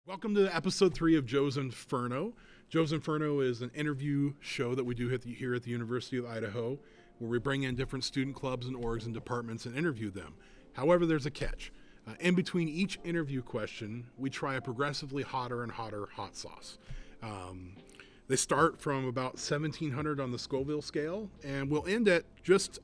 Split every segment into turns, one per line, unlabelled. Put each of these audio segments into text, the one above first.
Welcome to episode 3 of Joe's Inferno. Joe's Inferno is an interview show that we do here at the University of Idaho, where we bring in different student clubs and orgs and departments and interview them. However, there's a catch. In between each interview question, we try a progressively hotter and hotter hot sauce. They start from about 1,700 on the Scoville scale, and we'll end at just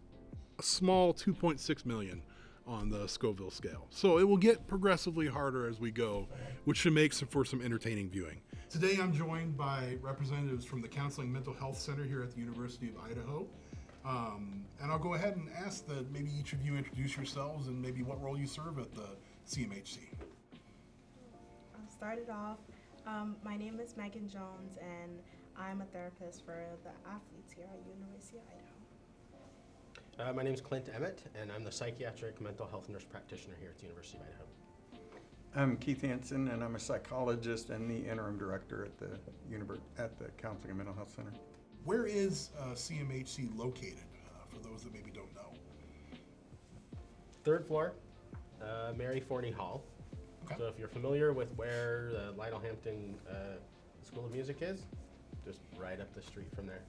a small 2.6 million on the Scoville scale. So it will get progressively harder as we go, which should make for some entertaining viewing. Today I'm joined by representatives from the Counseling Mental Health Center here at the University of Idaho. And I'll go ahead and ask that maybe each of you introduce yourselves and maybe what role you serve at the CMHC.
I'll start it off. My name is Megan Jones, and I'm a therapist for the athletes here at University of Idaho.
My name is Clint, Emmett, and I'm the Psychiatric Mental Health Nurse Practitioner here at the University of Idaho.
I'm Keith Hansen, and I'm a psychologist and the Interim Director at the Counseling and Mental Health Center.
Where is CMHC located, for those that maybe don't know?
3rd floor, Mary Forney Hall.
Okay.
So if you're familiar with where the Lytle Hampton School of Music is, just right up the street from there.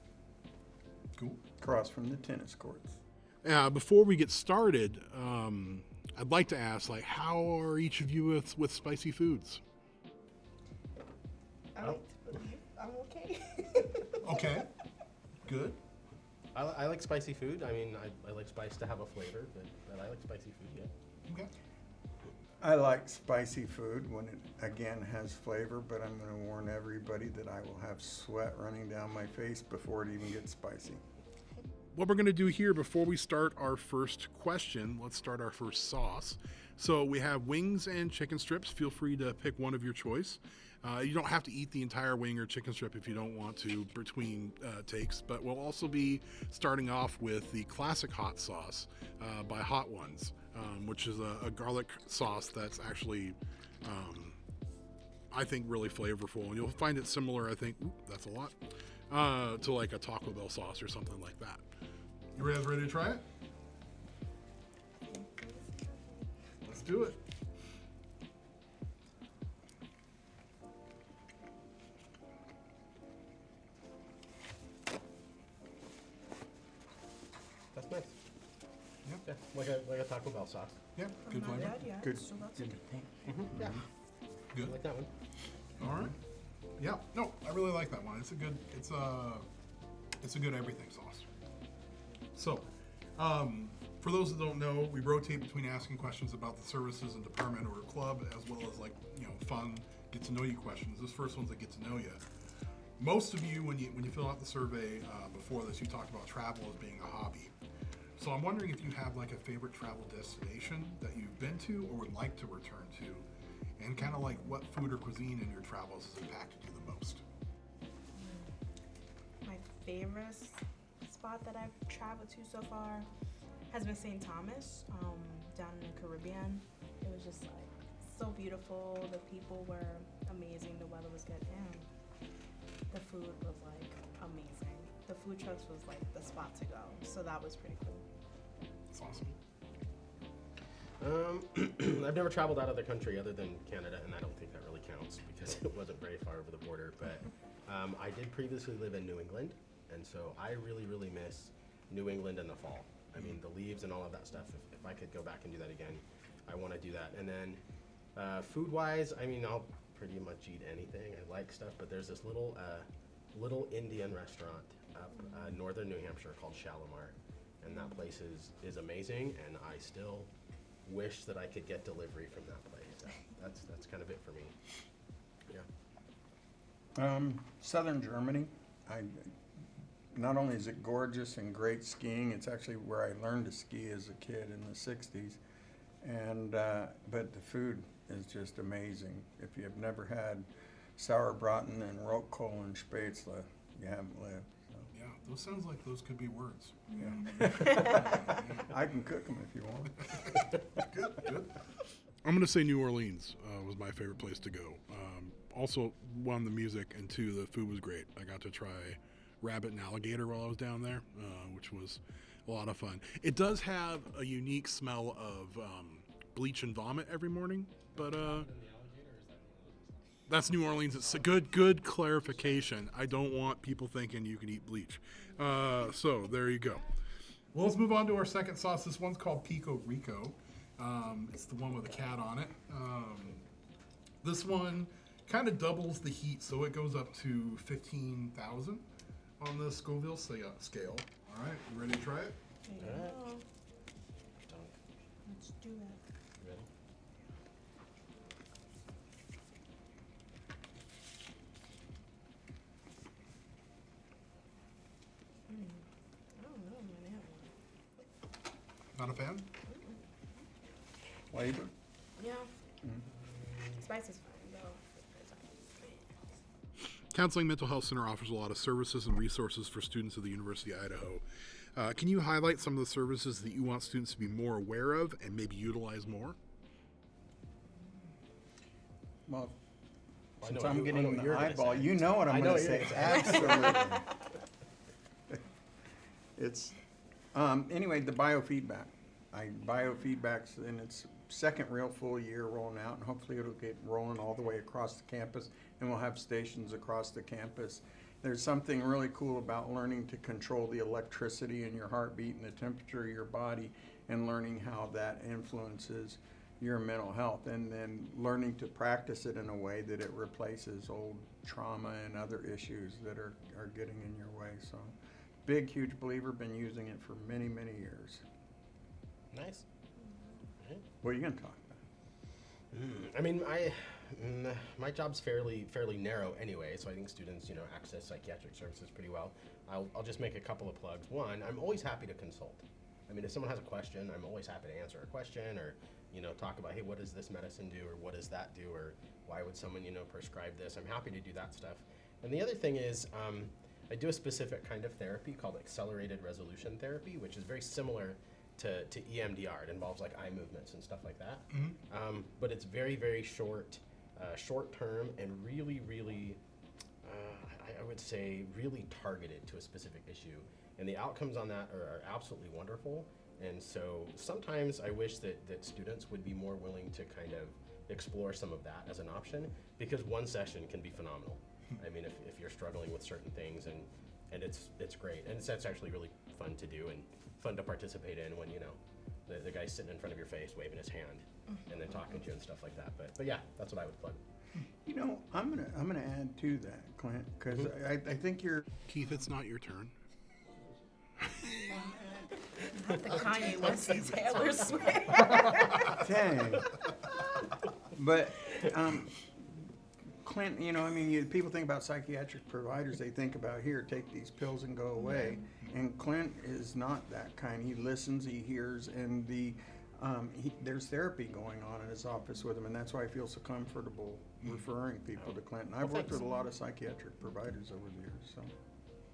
Cool.
Across from the tennis courts.
Before we get started, I'd like to ask, how are each of you with spicy foods?
I like to believe I'm okay.
Okay, good.
I like spicy food. I mean, I like spice to have a flavor, but I like spicy food, yeah.
Okay.
I like spicy food when it, again, has flavor, but I'm going to warn everybody that I will have sweat running down my face before it even gets spicy.
What we're going to do here before we start our first question, let's start our first sauce. So we have wings and chicken strips. Feel free to pick one of your choice. You don't have to eat the entire wing or chicken strip if you don't want to between takes, but we'll also be starting off with the classic hot sauce by Hot Ones, which is a garlic sauce that's actually, I think, really flavorful. And you'll find it similar, I think, that's a lot, to like a Taco Bell sauce or something like that. You guys ready to try it? Let's do it.
That's nice.
Yep.
Yeah, like a Taco Bell sauce.
Yeah, good flavor.
Not bad, yeah.
Good.
So that's
Good.
Yeah,
Good.
I like that one.
All right. Yeah. No, I really like that one. It's a good everything sauce. So, for those that don't know, we rotate between asking questions about the services and department or club, as well as fun get to know you questions. This first one's a get to know you. Most of you, when you fill out the survey before this, you talked about travel as being a hobby. So I'm wondering if you have a favorite travel destination that you've been to or would like to return to, and kind of what food or cuisine in your travels has impacted you the most.
My favorite spot that I've traveled to so far has been St. Thomas, down in the Caribbean. It was just so beautiful. The people were amazing. The weather was good, and the food was amazing. The food trucks was the spot to go. So that was pretty cool.
It's awesome.
I've never traveled out of the country other than Canada, and I don't think that really counts because it wasn't very far over the border. But I did previously live in New England, and so I really, really miss New England in the fall. I mean, the leaves and all of that stuff. If I could go back and do that again, I want to do that. And then food-wise, I mean, I'll pretty much eat anything. I like stuff, but there's this little Indian restaurant up northern New Hampshire called Shalimar, and that place is amazing, and I still wish that I could get delivery from that place. That's kind of it for me. Yeah.
Southern Germany. Not only is it gorgeous and great skiing, it's actually where I learned to ski as a kid in the 60s. And but the food is just amazing. If you've never had Sauerbraten and Rotkohl and Spätzle, you haven't lived. So.
Yeah, those sounds like those could be words.
Yeah. I can cook them if you want.
Good. I'm going to say New Orleans was my favorite place to go. Also, one, the music, and two, the food was great. I got to try rabbit and alligator while I was down there, which was a A lot of fun. It does have a unique smell of bleach and vomit every morning, but that's New Orleans. It's a good clarification. I don't want people thinking you can eat bleach. So there you go. Well, let's move on to our second sauce. This one's called Pico Rico. It's the one with a cat on it. This one kind of doubles the heat, so it goes up to 15,000 on the Scoville scale. All right, you ready to try it?
There you
Alright.
go. Let's do that.
You ready?
I don't know, man. I have one.
Not a fan?
Flavor?
Yeah.
Mm-hmm.
Spice is fine, though.
Counseling Mental Health Center offers a lot of services and resources for students at the University of Idaho. Can you highlight some of the services that you want students to be more aware of and maybe utilize more?
Well,
I
since
know
I'm
you- I know
getting
what
the
you're gonna
eyeball,
say.
you know what
I
I'm
know
going to
what
say.
you're gonna
Absolutely. It's, anyway, the biofeedback. Biofeedback's in its second real full year rolling out, and hopefully it'll get rolling all the way across the campus, and we'll have stations across the campus. There's something really cool about learning to control the electricity in your heartbeat and the temperature of your body, and learning how that influences your mental health, and then learning to practice it in a way that it replaces old trauma and other issues that are getting in your way. So, big, huge believer, been using it for many, many years.
Nice.
What are you going to talk about?
I mean, my job's fairly narrow anyway, so I think students, access psychiatric services pretty well. I'll just make a couple of plugs. One, I'm always happy to consult. I mean, if someone has a question, I'm always happy to answer a question, or talk about, hey, what does this medicine do, or what does that do, or why would someone prescribe this? I'm happy to do that stuff. And the other thing is, I do a specific kind of therapy called accelerated resolution therapy, which is very similar to EMDR. It involves like eye movements and stuff like that. But it's very, very short term, and really, really, I would say, really targeted to a specific issue. And the outcomes on that are absolutely wonderful. And so sometimes I wish that students would be more willing to kind of explore some of that as an option, because one session can be phenomenal. I mean, if you're struggling with certain things, and it's great. And it's actually really fun to do and fun to participate in when, the guy's sitting in front of your face waving his hand and then talking to you and stuff like that. But yeah, that's what I would plug.
I'm gonna add to that, Clint, because I think you're.
Keith, it's not your turn.
Not the Kanye West and Taylor Swift.
Dang. But, Clint, people think about psychiatric providers, they think about, here, take these pills and go away. And Clint is not that kind. He listens, he hears, and there's therapy going on in his office with him, and that's why I feel so comfortable referring people to Clint. And I've worked with a lot of psychiatric providers over the years, so.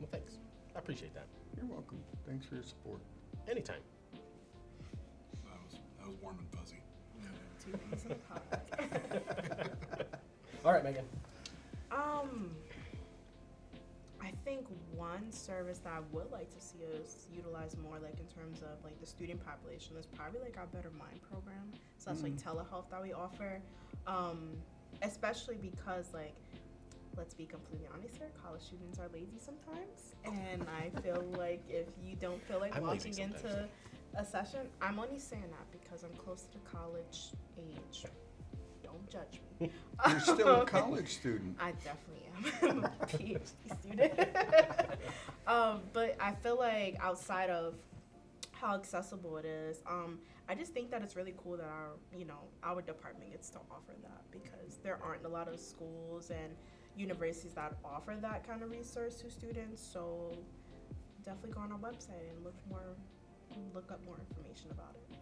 Well, thanks. I appreciate that.
You're welcome. Thanks for your support.
Anytime.
That was warm and fuzzy.
Two things in a pot.
All right, Megan.
I think one service that I would like to see us utilize more, like in terms of like the student population, is probably like our Better Mind program. So that's like telehealth that we offer, especially because, like, let's be completely honest here, college students are lazy sometimes, and I feel like if you don't feel like
I'm lazy
launching into
sometimes.
a session, I'm only saying that because I'm close to college age. Don't judge me.
You're still a college student.
I definitely am. I'm a PhD student. But I feel like outside of how accessible it is, I just think that it's really cool that our department gets to offer that, because there aren't a lot of schools and universities that offer that kind of resource to students. So definitely go on our website and look up more information about it.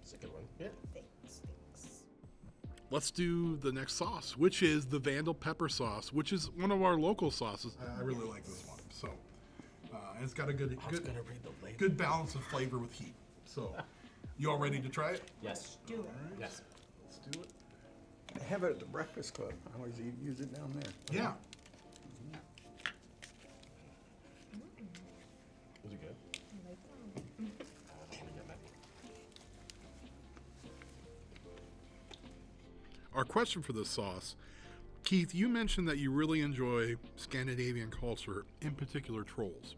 It's a good one. Yeah.
Thanks.
Let's do the next sauce, which is the Vandal pepper sauce, which is one of our local sauces. I really like this one. So, and it's got a good
I was gonna read the label.
good balance of flavor with heat. So, you all ready to try it?
Yes.
Do it.
Yes.
Let's do it.
They have it at the Breakfast Club. I always use it down there.
Yeah.
Was it good?
I like
our question for this sauce, Keith, you mentioned that you really enjoy Scandinavian culture, in particular trolls.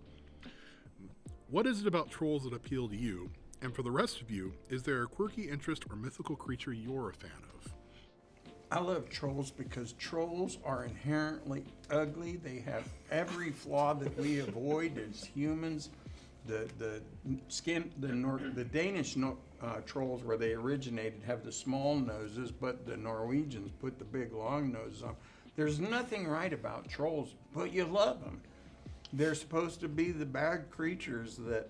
What is it about trolls that appeal to you? And for the rest of you, is there a quirky interest or mythical creature you're a fan of?
I love trolls because trolls are inherently ugly. They have every flaw that we avoid as humans. The Danish trolls, where they originated, have the small noses, but the Norwegians put the big long noses on. There's nothing right about trolls, but you love them. They're supposed to be the bad creatures that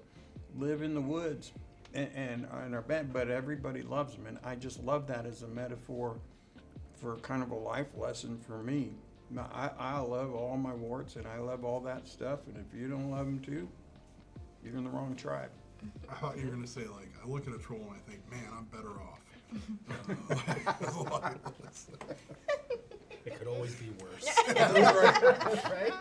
live in the woods and are bad, but everybody loves them. And I just love that as a metaphor for kind of a life lesson for me. I love all my warts and I love all that stuff. And if you don't love them too, you're in the wrong tribe.
I thought you were going to say, like, I look at a troll and I think, man, I'm better off. There's a lot of this.
It could always be worse.
Right?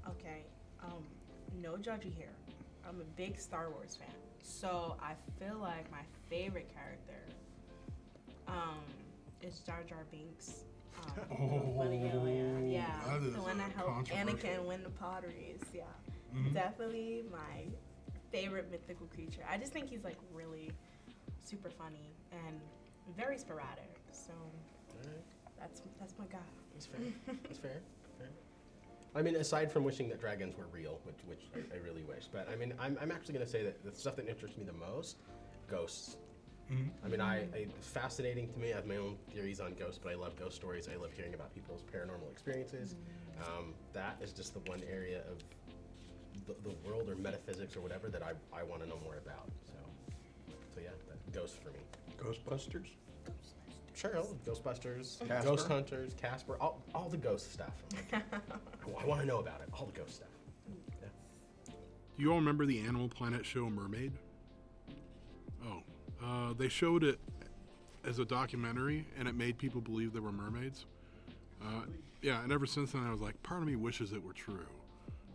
Okay, no judgy here. I'm a big Star Wars fan, so I feel like my favorite character is Jar Jar Binks. Funny alien. Yeah,
that is
the one that helped
controversial.
Anakin win the potteries. Yeah, definitely my favorite mythical creature. I just think he's like really super funny and very sporadic. So that's my guy.
That's fair. That's fair. I mean, aside from wishing that dragons were real, which I really wish, but I mean, I'm actually going to say that the stuff that interests me the most, ghosts. I mean, it's fascinating to me. I have my own theories on ghosts, but I love ghost stories. I love hearing about people's paranormal experiences. That is just the one area of the world or metaphysics or whatever that I want to know more about. So yeah, ghosts for me.
Ghostbusters?
Sure, Ghostbusters,
Casper?
Ghost Hunters, Casper, all the ghost stuff. I'm like, I want to know about it, all the ghost stuff. Yeah.
Do you all remember the Animal Planet show Mermaid? They showed it as a documentary, and it made people believe there were mermaids. Yeah, and ever since then, I was like, part of me wishes it were true.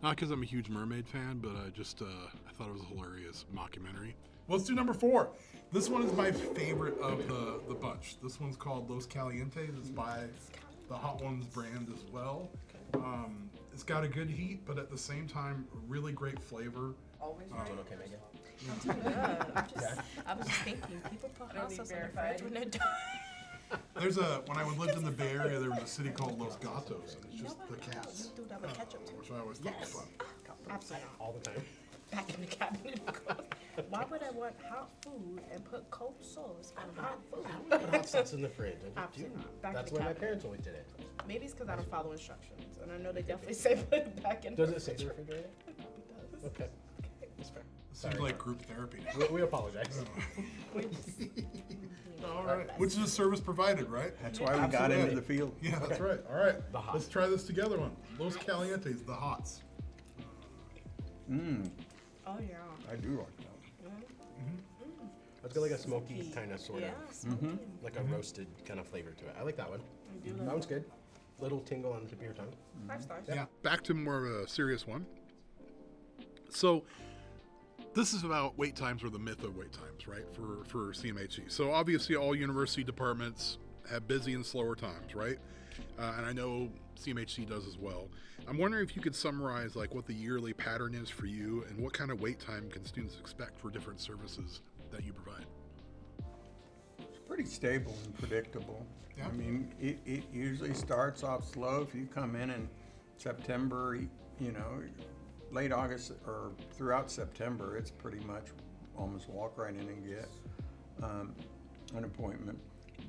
Not because I'm a huge mermaid fan, but I thought it was a hilarious mockumentary. Let's do number 4. This one is my favorite of the bunch. This one's called Los Calientes. It's by the Hot Ones brand as well. It's got a good heat, but at the same time, really great flavor.
Always
Doing okay, Megan?
I'm doing good. I was just thinking, people put hot sauce on their fridge when they're done.
When I lived in the Bay Area, there was a city called Los Gatos, and it's just the cats,
Do that with ketchup too.
which I always thought was fun.
Absolutely not.
All the time.
Back in the cabinet. Why would I want hot food and put cold sauce on hot food?
Put hot sauce in the fridge. I just
Absolutely
do.
not. Back in
That's
the
why my
cabinet.
parents always did it.
Maybe it's because I don't follow instructions, and I know they definitely say put it back in.
Does it say the refrigerator?
It does.
Okay. That's fair.
It seems like group therapy.
We apologize.
All right, which is a service provided, right?
That's why we got into the field.
Yeah, that's right. All right,
The hot.
let's try this together. One Los Calientes, the hots.
Oh yeah.
I do like that.
It's got like a smoky kind of sort
Yeah,
of,
smoky.
like a roasted kind of flavor to it. I like that one.
I do
That
love
one's good. Little tingle on the tip of your tongue.
5 stars.
Yeah. Back to more of a serious one. So, this is about wait times, or the myth of wait times, right? For CMHC. So obviously, all university departments have busy and slower times, right? And I know CMHC does as well. I'm wondering if you could summarize like what the yearly pattern is for you, and what kind of wait time can students expect for different services that you provide.
It's pretty stable and predictable.
Yeah.
I mean, it usually starts off slow. If you come in September, late August or throughout September, it's pretty much almost walk right in and get an appointment.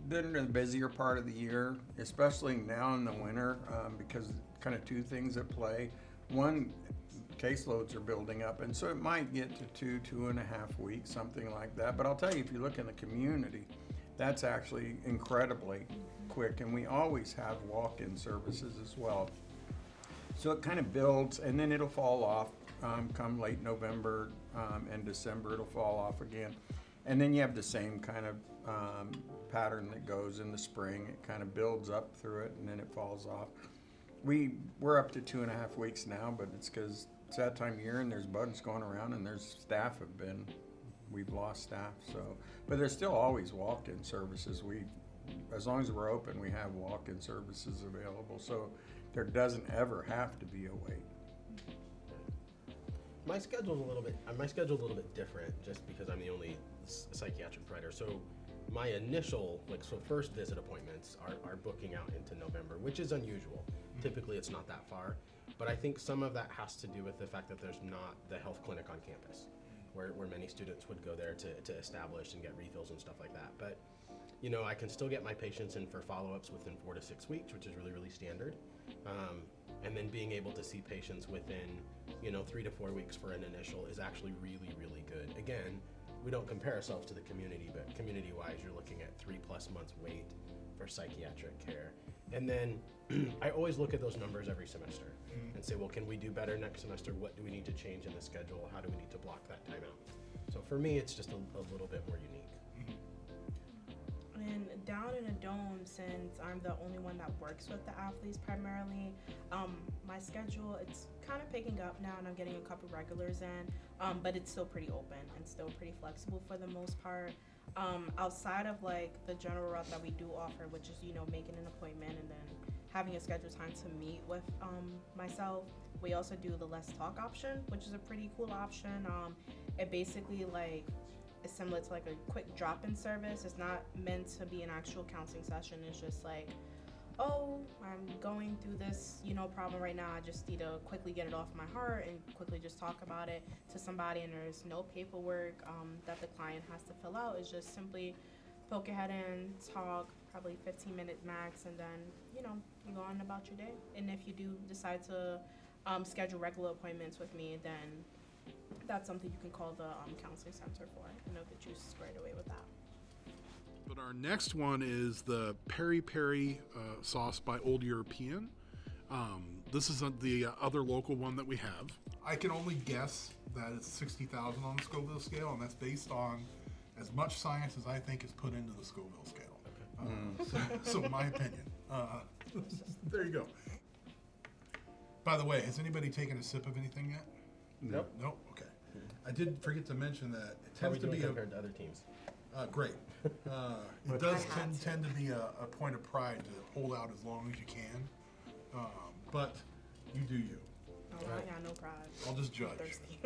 Then the busier part of the year, especially now in the winter, because kind of 2 things at play. One, caseloads are building up, and so it might get to 2.5 weeks, something like that. But I'll tell you, if you look in the community, that's actually incredibly quick, and we always have walk-in services as well. So it kind of builds, and then it'll fall off come late November and December. It'll fall off again, and then you have the same kind of pattern that goes in the spring. It kind of builds up through it, and then it falls off. We're up to 2.5 weeks now, but it's because it's that time of year and there's bugs going around, and there's staff have been we've lost staff. So, but there's still always walk-in services. As long as we're open, we have walk-in services available. So there doesn't ever have to be a wait.
My schedule's a little bit different, just because I'm the only psychiatric provider. So my initial, first visit appointments are booking out into November, which is unusual. Typically, it's not that far. But I think some of that has to do with the fact that there's not the health clinic on campus, where many students would go there to establish and get refills and stuff like that. But, I can still get my patients in for follow-ups within 4 to 6 weeks, which is really, really standard. And then being able to see patients within, 3 to 4 weeks for an initial is actually really, really good. Again, we don't compare ourselves to the community, but community-wise, you're looking at 3+ months wait for psychiatric care. And then I always look at those numbers every semester and say, well, can we do better next semester? What do we need to change in the schedule? How do we need to block that time out? So for me, it's just a little bit more unique.
And down in a dome, since I'm the only one that works with the athletes primarily, my schedule, it's kind of picking up now, and I'm getting a couple regulars in, but it's still pretty open and still pretty flexible for the most part. Outside of the general route that we do offer, which is, making an appointment and then having a scheduled time to meet with myself, we also do the Let's Talk option, which is a pretty cool option. It basically is similar to a quick drop-in service. It's not meant to be an actual counseling session. It's just oh, I'm going through this, problem right now. I just need to quickly get it off my heart and quickly just talk about it to somebody. And there's no paperwork that the client has to fill out. It's just simply poke your head in, talk, probably 15 minutes max, and then, you go on about your day. And if you do decide to schedule regular appointments with me, then that's something you can call the counseling center for. I know that you squared away with that.
But our next one is the Peri Peri sauce by Old European. This is the other local one that we have.
I can only guess that it's 60,000 on the Scoville scale, and that's based on as much science as I think is put into the Scoville scale. So my opinion. There you go. By the way, has anybody taken a sip of anything yet?
Nope.
Nope. Okay. I did forget to mention that it
How are we
tends to
doing
be
compared to other teams?
great. It does tend to be a point of pride to hold out as long as you can, but you do you.
Oh, I got no pride.
I'll just judge.
Thirsty.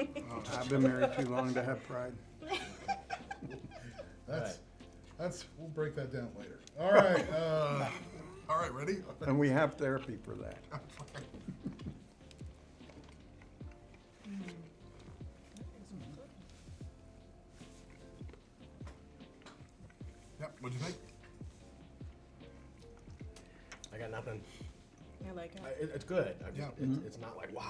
I've been married too long to have pride.
That's we'll break that down later. All right. All right. Ready?
And we have therapy for that.
Yep. What'd you think?
I got nothing.
I like it.
It's good.
Yeah.
It's not like, wow.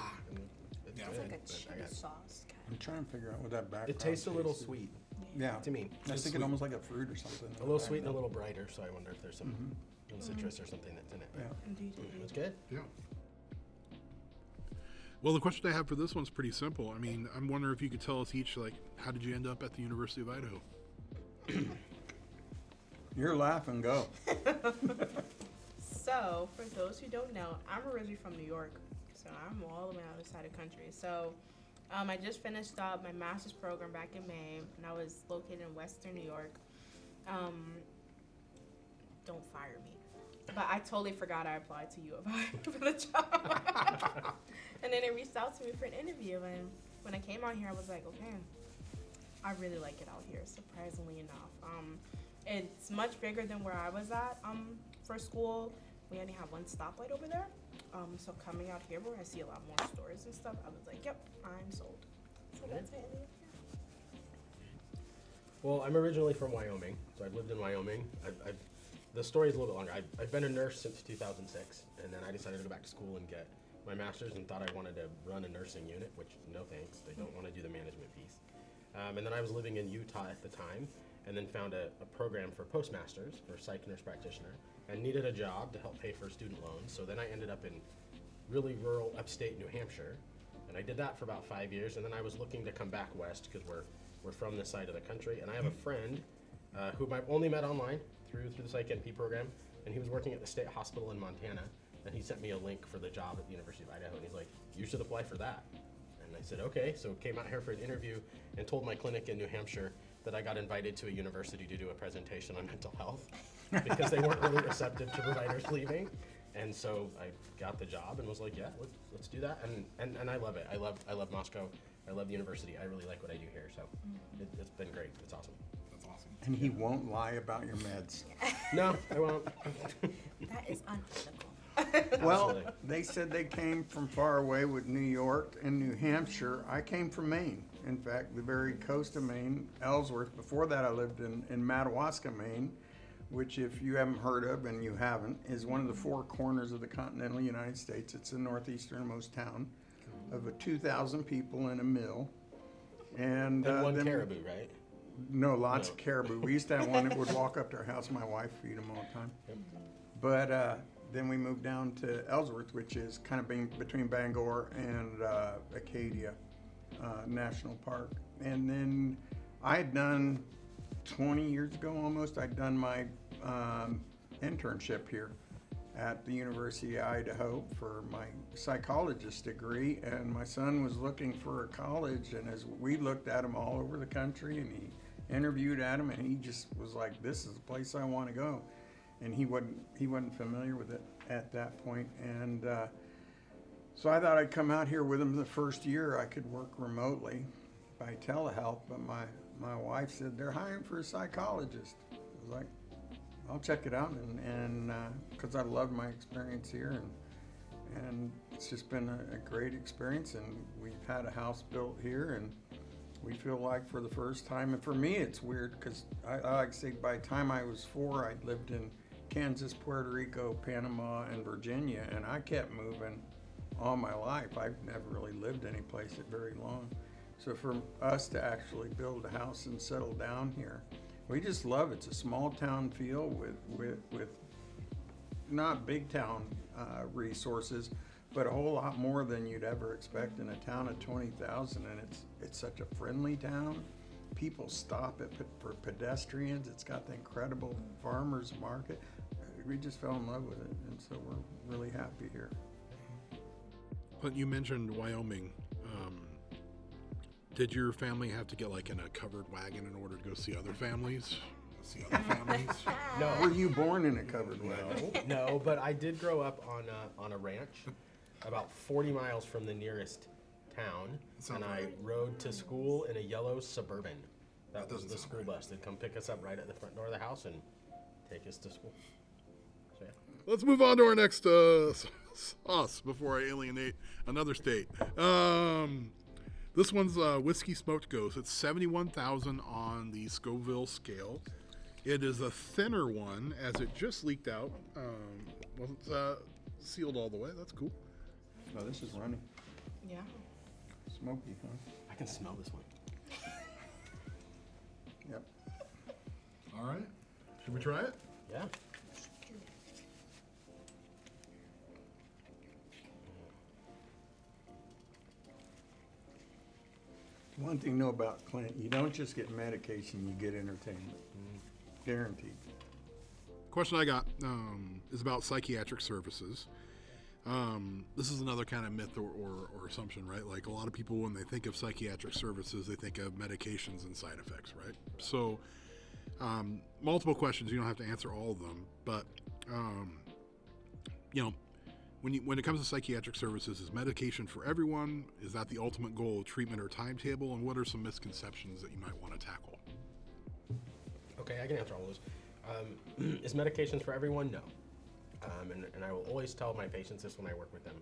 It's
Yeah.
It's
good,
like a
but
cheese
I got-
sauce kind
I'm trying to figure out what that background
It tastes a little
taste is.
sweet
Yeah.
to me.
I was
It's
thinking
sweet.
almost like a fruit or something.
A little sweet and a little brighter, so I wonder if there's some
Mm-hmm.
citrus or something that's in it.
Yeah.
Indeed.
It's good.
Yeah.
Well, the question I have for this one's pretty simple. I mean, I'm wondering if you could tell us each, how did you end up at the University of Idaho?
You're laughing, go.
So, for those who don't know, I'm originally from New York, so I'm all the way on the other side of the country. So, I just finished up my master's program back in May, and I was located in Western New York. Don't fire me. But I totally forgot I applied to U of I for the job. And then they reached out to me for an interview, and when I came out here, I was like, okay, I really like it out here, surprisingly enough. It's much bigger than where I was at for school. We only have one stoplight over there. So coming out here where I see a lot more stores and stuff, I was like, yep, I'm sold. So that's it.
Well, I'm originally from Wyoming, so I've lived in Wyoming. The story's a little bit longer. I've been a nurse since 2006, and then I decided to go back to school and get my master's and thought I wanted to run a nursing unit, which no thanks. They don't want to do the management piece. And then I was living in Utah at the time, and then found a program for postmasters for psych nurse practitioner, and needed a job to help pay for student loans. So then I ended up in really rural upstate New Hampshire, and I did that for about 5 years, and then I was looking to come back west because we're from this side of the country, and I have a friend who I've only met online through the Psych NP program, and he was working at the state hospital in Montana, and he sent me a link for the job at the University of Idaho, and he's like, you should apply for that. And I said, okay, so came out here for an interview and told my clinic in New Hampshire, that I got invited to a university to do a presentation on mental health because they weren't really receptive to providers leaving. And so I got the job and was like, yeah, let's do that. And I love it. I love Moscow. I love the university. I really like what I do here. So it's been great. It's awesome.
That's awesome.
And he won't lie about your meds.
No, I won't.
That is unethical.
Well,
Absolutely.
they said they came from far away with New York and New Hampshire. I came from Maine. In fact, the very coast of Maine, Ellsworth. Before that, I lived in Madawaska, Maine, which, if you haven't heard of, and you haven't, is one of the four corners of the continental United States. It's the northeasternmost town of 2,000 people in a mill. And
And
then-
caribou, right?
No, lots
No.
of caribou. We used to have one that would walk up to our house. My wife feed them all the time.
Yep.
But then we moved down to Ellsworth, which is kind of between Bangor and Acadia National Park. And then I had done 20 years ago almost, I'd done my internship here at the University of Idaho for my psychologist degree. And my son was looking for a college, and as we looked at them all over the country, and he interviewed at them, and he just was like, this is the place I want to go. And he wasn't familiar with it at that point. And so I thought I'd come out here with him the first year. I could work remotely by telehealth, but my wife said, they're hiring for a psychologist. I was like, I'll check it out, and because I loved my experience here, and it's just been a great experience, and we've had a house built here, and we feel like for the first time, and for me it's weird because I like to say by the time I was 4, I'd lived in Kansas, Puerto Rico, Panama, and Virginia, and I kept moving all my life. I've never really lived any place very long. So for us to actually build a house and settle down here, we just love it. It's a small town feel with not big town resources, but a whole lot more than you'd ever expect in a town of 20,000. And it's such a friendly town. People stop for pedestrians. It's got the incredible farmers market. We just fell in love with it, and so we're really happy here.
Clint, you mentioned Wyoming. Did your family have to get like in a covered wagon in order to go see other families?
See other families.
No.
Were you born in a covered wagon?
No, but I did grow up on a ranch about 40 miles from the nearest town,
Sounds
and I
right.
rode to school in a yellow Suburban. That was
doesn't
the
sound
school
right.
bus. They'd come pick us up right at the front door of the house and take us to school. So, yeah.
Let's move on to our next sauce before I alienate another state. This one's Whiskey Smoked Ghost. It's 71,000 on the Scoville scale. It is a thinner one, as it just leaked out. Wasn't sealed all the way. That's cool.
Oh, this is running.
Yeah.
Smoky, huh?
I can smell this one.
Yep.
All right. Should we try it?
Yeah.
One thing to know about Clint, you don't just get medication, you get entertainment. Guaranteed.
Question I got is about psychiatric services. This is another kind of myth or assumption, right? Like a lot of people, when they think of psychiatric services, they think of medications and side effects, right? So, multiple questions. You don't have to answer all of them, but when it comes to psychiatric services, is medication for everyone? Is that the ultimate goal of treatment or timetable? And what are some misconceptions that you might want to tackle?
Okay, I can answer all those. Is medications for everyone? No. And I will always tell my patients this when I work with them.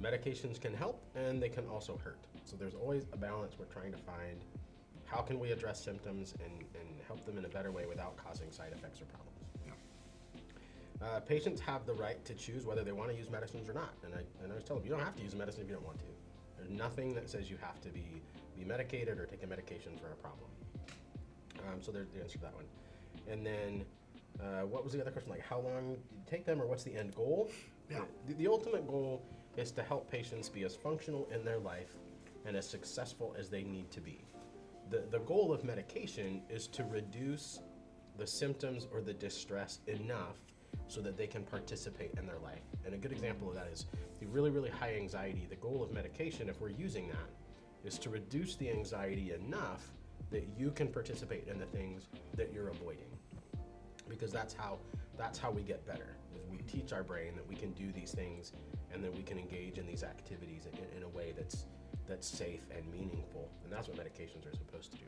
Medications can help and they can also hurt. So there's always a balance we're trying to find. How can we address symptoms and help them in a better way without causing side effects or problems?
Yeah.
Patients have the right to choose whether they want to use medicines or not. And I always tell them, you don't have to use medicine if you don't want to. There's nothing that says you have to be medicated or take a medication for a problem. So there's the answer to that one. And then, what was the other question? Like, how long do you take them, or what's the end goal?
Yeah.
The ultimate goal is to help patients be as functional in their life and as successful as they need to be. The goal of medication is to reduce the symptoms or the distress enough so that they can participate in their life. And a good example of that is the really, really high anxiety. The goal of medication, if we're using that, is to reduce the anxiety enough that you can participate in the things that you're avoiding. Because that's how we get better, is we teach our brain that we can do these things and that we can engage in these activities in a way that's safe and meaningful. And that's what medications are supposed to do.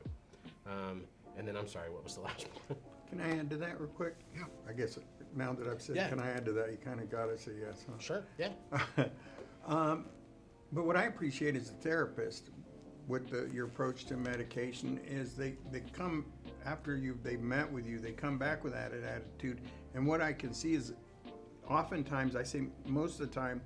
And then I'm sorry, what was the last one?
Can I add to that real quick?
Yeah.
I guess now that I've said,
Yeah.
can I add to that? You kind of got to say yes, huh?
Sure, yeah.
But what I appreciate as a therapist with your approach to medication is they come after they've met with you, they come back with that attitude. And what I can see is oftentimes, I say most of the time,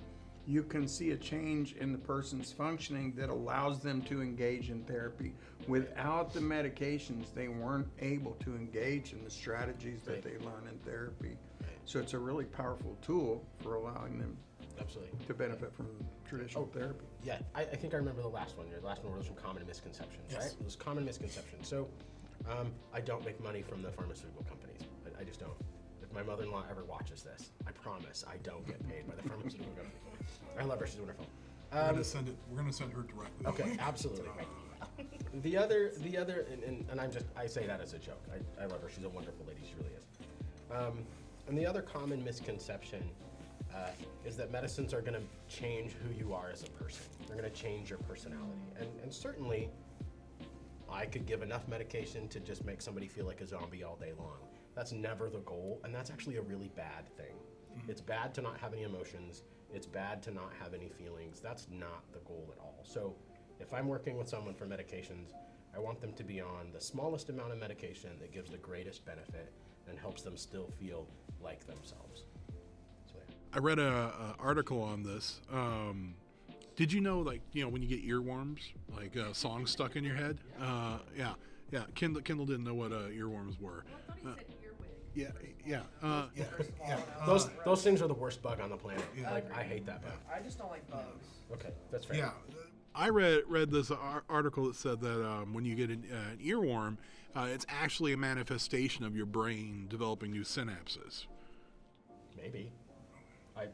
you can see a change in the person's functioning that allows them to engage in therapy. Without the medications, they weren't able to engage in the strategies that they learn in therapy. So it's a really powerful tool for allowing them
Absolutely.
to benefit from traditional therapy.
Yeah, I think I remember the last one. The last one was from common misconceptions,
Yes.
right? It was common misconceptions. So I don't make money from the pharmaceutical companies. I just don't. If my mother-in-law ever watches this, I promise I don't get paid by the pharmaceutical company. I love her. She's wonderful.
We're gonna send her directly.
Okay, absolutely. The other, and I say that as a joke. I love her. She's a wonderful lady. She really is. And the other common misconception is that medicines are going to change who you are as a person. They're going to change your personality. And certainly, I could give enough medication to just make somebody feel like a zombie all day long. That's never the goal, and that's actually a really bad thing. It's bad to not have any emotions. It's bad to not have any feelings. That's not the goal at all. So if I'm working with someone for medications, I want them to be on the smallest amount of medication that gives the greatest benefit and helps them still feel like themselves. So, yeah.
I read a article on this. Did you know, like, when you get earworms, like songs stuck in your head? Yeah. Kendall didn't know what earworms were.
I thought he said earwig.
Those things are the worst bug on the planet.
Yeah.
Like, I hate that bug.
I just don't like bugs.
Okay, that's fair.
Yeah.
I read this article that said that when you get an earworm, it's actually a manifestation of your brain developing new synapses.
Maybe. I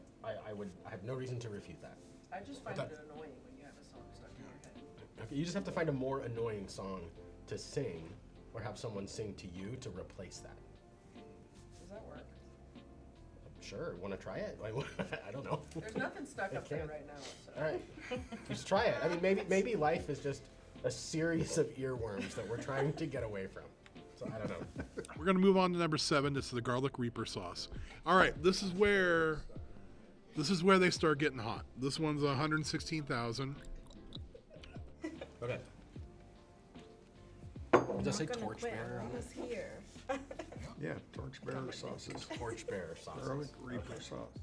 have no reason to refute that.
I just find it annoying when you have a song stuck in your head.
Okay, you just have to find a more annoying song to sing or have someone sing to you to replace that.
Does that work?
Sure, want to try it? I don't know.
There's nothing stuck up there
can't.
right now. So.
All right, just try it. I mean, maybe life is just a series of earworms that we're trying to get away from. So I don't know.
We're going to move on to number 7. This is the garlic reaper sauce. All right, this is where they start getting hot. This one's 116,000.
Okay.
I'm
Does it say
not gonna quit.
torchbearer
I'm
on it?
almost here.
Yeah, torchbearer sauces,
Torchbearer sauce.
garlic reaper sauce.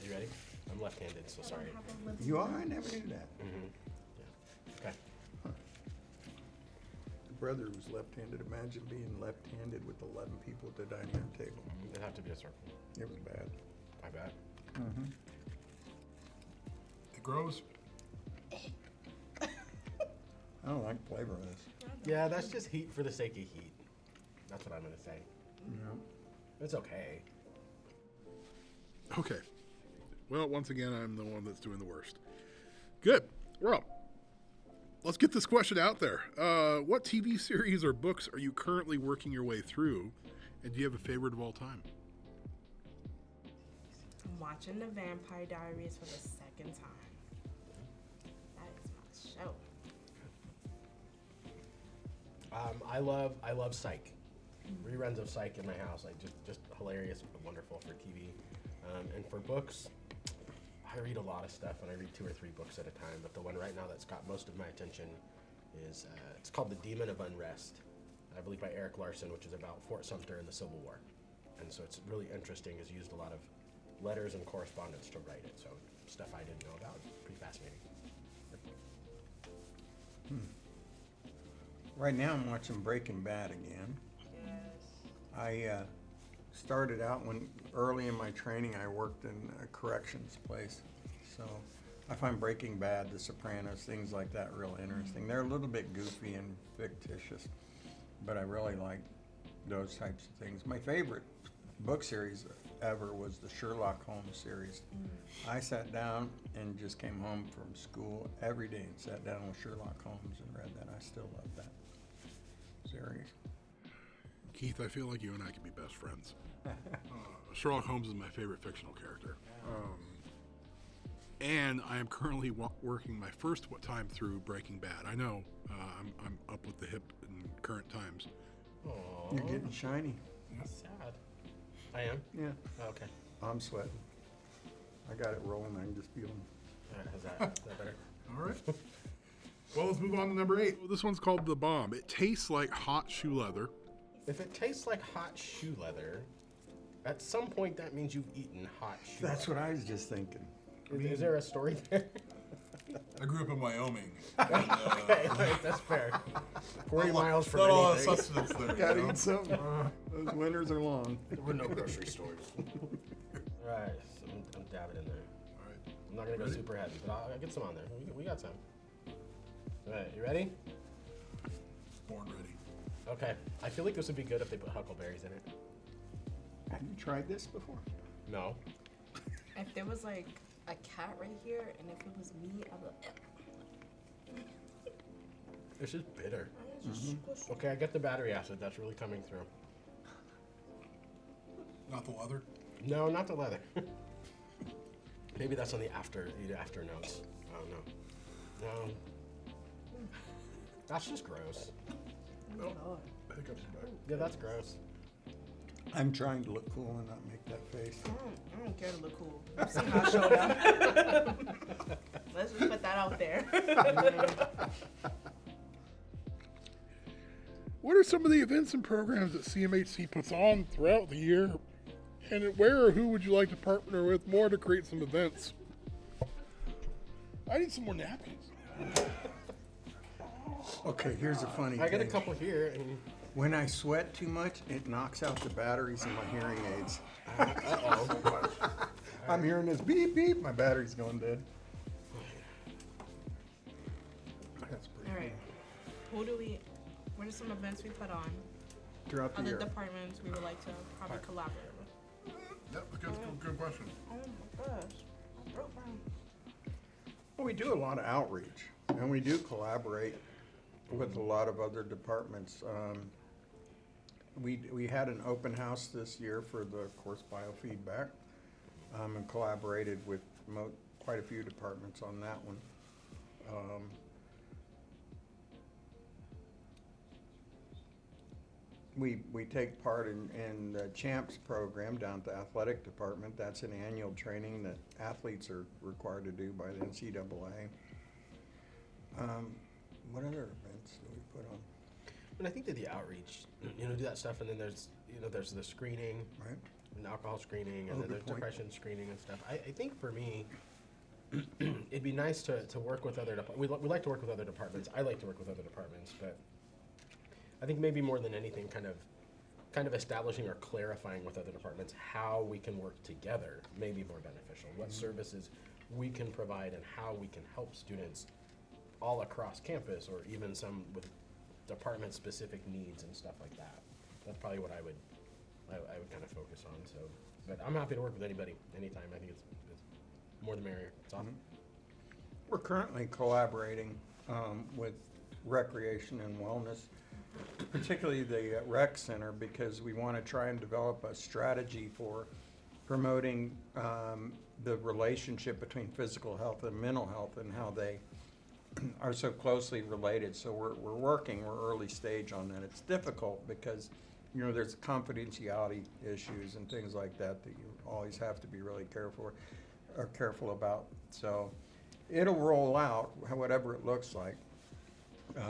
You ready? I'm left-handed, so sorry.
I don't have a lip
You are?
line.
I never knew that.
Okay.
The brother was left-handed. Imagine being left-handed with 11 people at the dining room table.
It'd have to be a circle.
It was bad.
I bet.
It grows.
I don't like the flavor of this.
Yeah, that's just heat for the sake of heat. That's what I'm gonna say.
No.
It's okay.
Okay. Well, once again, I'm the one that's doing the worst. Good. Well, let's get this question out there. What TV series or books are you currently working your way through? And do you have a favorite of all time?
I'm watching The Vampire Diaries for the second time. That is my show.
I love Psych. Reruns of Psych in my house, like just hilarious, wonderful for TV. And for books, I read a lot of stuff, and I read 2 or 3 books at a time. But the one right now that's got most of my attention is it's called The Demon of Unrest, I believe by Eric Larson, which is about Fort Sumter and the Civil War. And so it's really interesting. It's used a lot of letters and correspondence to write it. So stuff I didn't know about. It's pretty fascinating.
Right now I'm watching Breaking Bad again.
Yes.
I started out when early in my training I worked in a corrections place. So I find Breaking Bad, The Sopranos, things like that real interesting. They're a little bit goofy and fictitious, but I really like those types of things. My favorite book series ever was the Sherlock Holmes series. I sat down and just came home from school every day and sat down with Sherlock Holmes and read that. I still love that. So areas.
Keith, I feel like you and I could be best friends. Sherlock Holmes is my favorite fictional character. And I am currently working my first time through Breaking Bad. I know I'm up with the hip in current times.
Aww.
You're getting shiny.
Sad. I am?
Yeah.
Okay.
I'm sweating. I got it rolling. I can just feel them.
All right, is that better?
All right. Well, let's move on to number 8.
This one's called The Bomb. It tastes like hot shoe leather.
If it tastes like hot shoe leather, at some point that means you've eaten hot shoe
That's
leather.
what I was just thinking.
Is there a story there?
I grew up in Wyoming.
Okay, that's fair. 40 miles from
Not a lot of
anything.
sustenance there.
Gotta
you know?
eat something. Those winters are long.
There were no grocery stores. Right, so I'm dabbing in there.
All right.
I'm not gonna go
Ready?
super heavy, but I'll get some on there. We got some. All right, you ready?
Born ready.
Okay. I feel like this would be good if they put huckleberries in it.
Have you tried this before?
No.
If there was like a cat right here, and if it was me, I'd be like,
It's just bitter.
it's just squish.
Okay, I get the battery acid. That's really coming through.
Not the leather.
No, not the leather. Maybe that's on the after notes. I don't know. No. That's just gross.
Oh, Lord.
Hiccups are back.
Yeah, that's gross.
I'm trying to look cool and not make that face.
I don't care to look cool. I've seen my show now. Let's just put that out there.
What are some of the events and programs that CMHC puts on throughout the year? And where or who would you like to partner with more to create some events? I need some more napkins.
Okay, here's a funny
I got a
thing.
couple here. And
When I sweat too much, it knocks out the batteries in my hearing aids.
uh-oh.
I'm hearing this beep beep. My battery's going dead.
That's pretty
All right. What are some events we put on?
Throughout the
Other
year.
departments we would like to probably collaborate with.
cool. Yep, good question.
Oh my gosh. I broke mine.
Well, we do a lot of outreach, and we do collaborate with a lot of other departments. We had an open house this year for the course biofeedback, and collaborated with quite a few departments on that one. We take part in the CHAMPS program down at the athletic department. That's an annual training that athletes are required to do by the NCAA. What other events do we put on?
And I think that the outreach, do that stuff, and then there's the screening,
Right?
and alcohol screening, and
Oh,
then
good
there's
point.
depression screening and stuff. I think for me, it'd be nice to work with other we like to work with other departments. I like to work with other departments, but I think maybe more than anything, kind of establishing or clarifying with other departments how we can work together may be more beneficial. What services we can provide and how we can help students all across campus, or even some with department-specific needs and stuff like that. That's probably what I would kind of focus on. So, but I'm happy to work with anybody, anytime. I think it's more the merrier. It's awesome.
We're currently collaborating with recreation and wellness, particularly the rec center, because we want to try and develop a strategy for promoting the relationship between physical health and mental health and how they are so closely related. So we're early stage on that. It's difficult because, there's confidentiality issues and things like that that you always have to be really careful about. So it'll roll out, whatever it looks like,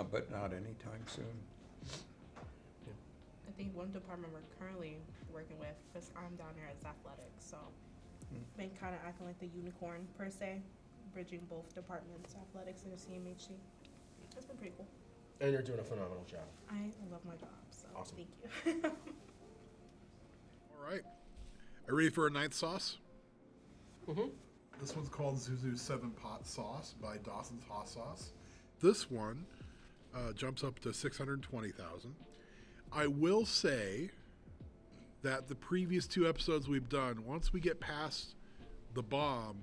but not anytime soon.
I think one department we're currently working with, because I'm down here as athletics, so been kind of acting like the unicorn per se, bridging both departments, athletics and the CMHC. That's been pretty cool.
And you're doing a phenomenal job.
I love my job, so
Awesome.
thank you.
All right. Are you ready for a ninth sauce?
Mm-hmm.
This one's called Zuzu 7-Pot Sauce by Dawson's Hot Sauce.
This one jumps up to 620,000. I will say that the previous 2 episodes we've done, once we get past the bomb,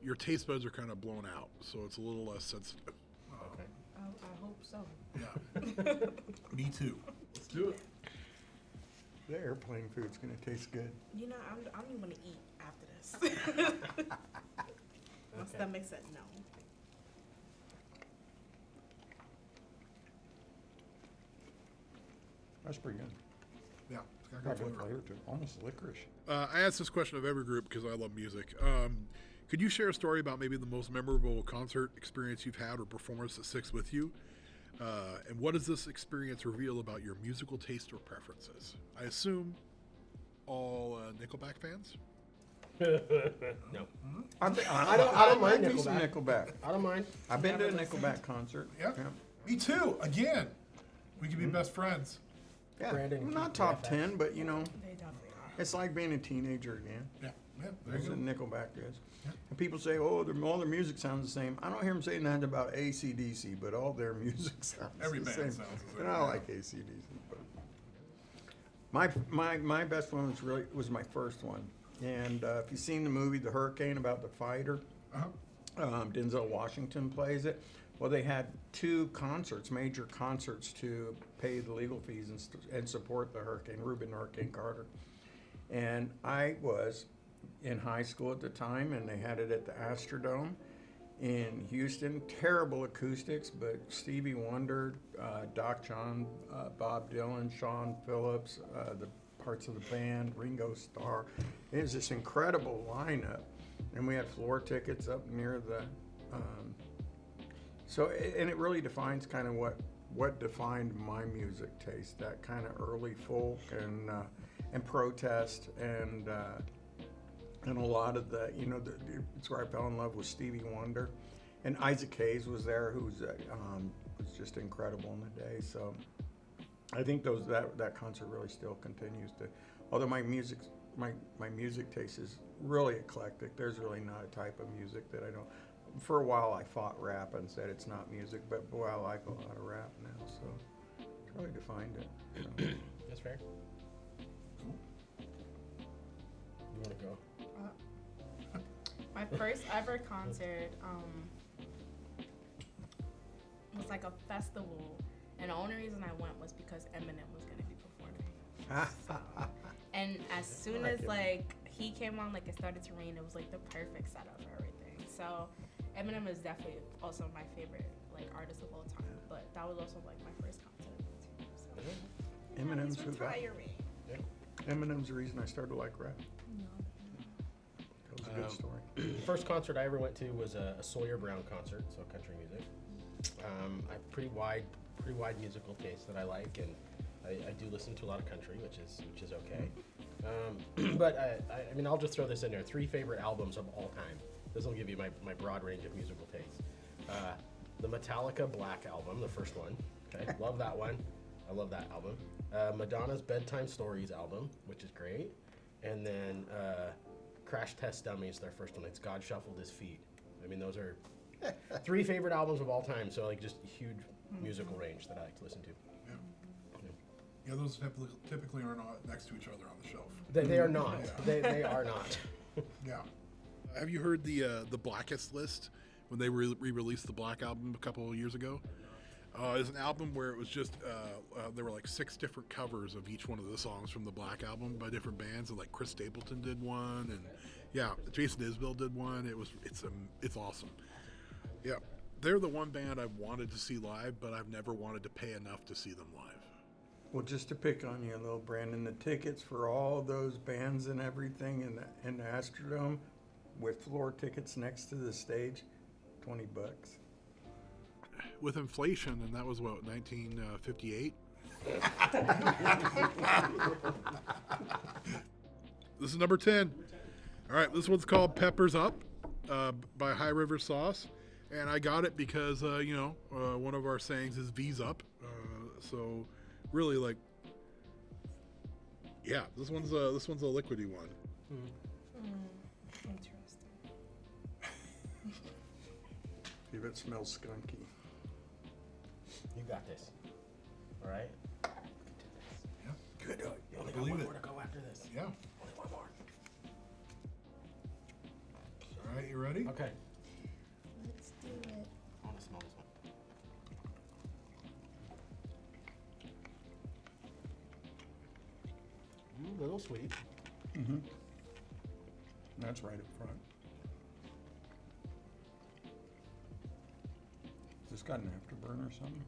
your taste buds are kind of blown out, so it's a little less sensitive.
Okay.
I hope so.
Yeah. Me too.
Let's do it.
The airplane food's gonna taste good.
You know, I don't even want to eat after this. My
Okay.
stomach said no.
That's pretty good.
Yeah. It's got
Got
good
good
flavor.
flavor to it. Almost licorice.
I asked this question of every group because I love music. Could you share a story about maybe the most memorable concert experience you've had or performance that sticks with you? And what does this experience reveal about your musical taste or preferences? I assume all Nickelback fans?
No.
I
don't mind
me some Nickelback.
I don't mind.
I've been to a Nickelback concert.
Yep. Me too. Again, we could be best friends.
Yeah.
Brandon,
Not top
BFFs.
10, but you know,
They definitely are.
it's like being a teenager again.
Yeah. Yeah. There
That's
you
what
go.
Nickelback is. And people say, oh, all their music sounds the same. I don't hear them saying that about AC/DC, but all their music sounds
Every
the
band
same.
sounds the same.
And I like AC/DC. But my best one was my first one. And if you've seen the movie The Hurricane about the fighter,
Uh-huh.
Denzel Washington plays it. Well, they had two concerts, major concerts, to pay the legal fees and support the hurricane, Reuben Hurricane Carter. And I was in high school at the time, and they had it at the Astrodome in Houston. Terrible acoustics, but Stevie Wonder, Doc John, Bob Dylan, Sean Phillips, the parts of the band, Ringo Starr. It was this incredible lineup. And we had floor tickets up near the, and it really defines kind of what defined my music taste, that kind of early folk and protest and a lot of the, it's where I fell in love with Stevie Wonder. And Isaac Hayes was there, who was just incredible in the day. So I think that concert really still continues to, although my music taste is really eclectic. There's really not a type of music that I don't. For a while, I fought rap and said it's not music, but boy, I like a lot of rap now. So it's really defined it. So.
That's fair. You want to go?
My first ever concert was like a festival, and the only reason I went was because Eminem was gonna be performing. And as soon as like he came on, like it started to rain, it was like the perfect setup for everything. So Eminem is definitely also my favorite like artist of all time. But that was also like my first concert. So
Eminem's
it's
who got.
retiring.
Eminem's the reason I started to like rap. That was a good story.
The first concert I ever went to was a Sawyer Brown concert, so country music. I have pretty wide musical taste that I like, and I do listen to a lot of country, which is okay. But I mean, I'll just throw this in there. 3 favorite albums of all time. This will give you my broad range of musical taste. The Metallica Black album, the first one. Okay, love that one. I love that album. Madonna's Bedtime Stories album, which is great. And then Crash Test Dummies, their first one. It's God Shuffled His Feet. I mean, those are 3 favorite albums of all time. So like just huge musical range that I like to listen to.
Yeah, those typically are not next to each other on the shelf.
They are not. They are not.
Yeah.
Have you heard the Blackest list when they re-released the Black album a couple of years ago? It's an album where it was just there were like 6 different covers of each one of the songs from the Black album by different bands, and like Chris Stapleton did one, and yeah, Jason Isbell did one. It's awesome. Yeah, they're the one band I've wanted to see live, but I've never wanted to pay enough to see them live.
Well, just to pick on you a little, Brandon, the tickets for all those bands and everything in the Astrodome with floor tickets next to the stage, $20.
With inflation, and that was what, 1958? This is number 10. All right, this one's called Peppers Up by High River Sauce. And I got it because, one of our sayings is V's up. So really, like, yeah, this one's a liquidy one.
Interesting.
See if it smells skunky.
You got this. All right.
Yeah.
Good. You only got
Believe
one
it.
more to go after this.
Yeah.
Only one more.
All right, you ready?
Okay.
Let's do it.
I want to smell this one. little sweet.
Mm-hmm. That's right up front. Has this got an afterburn or something?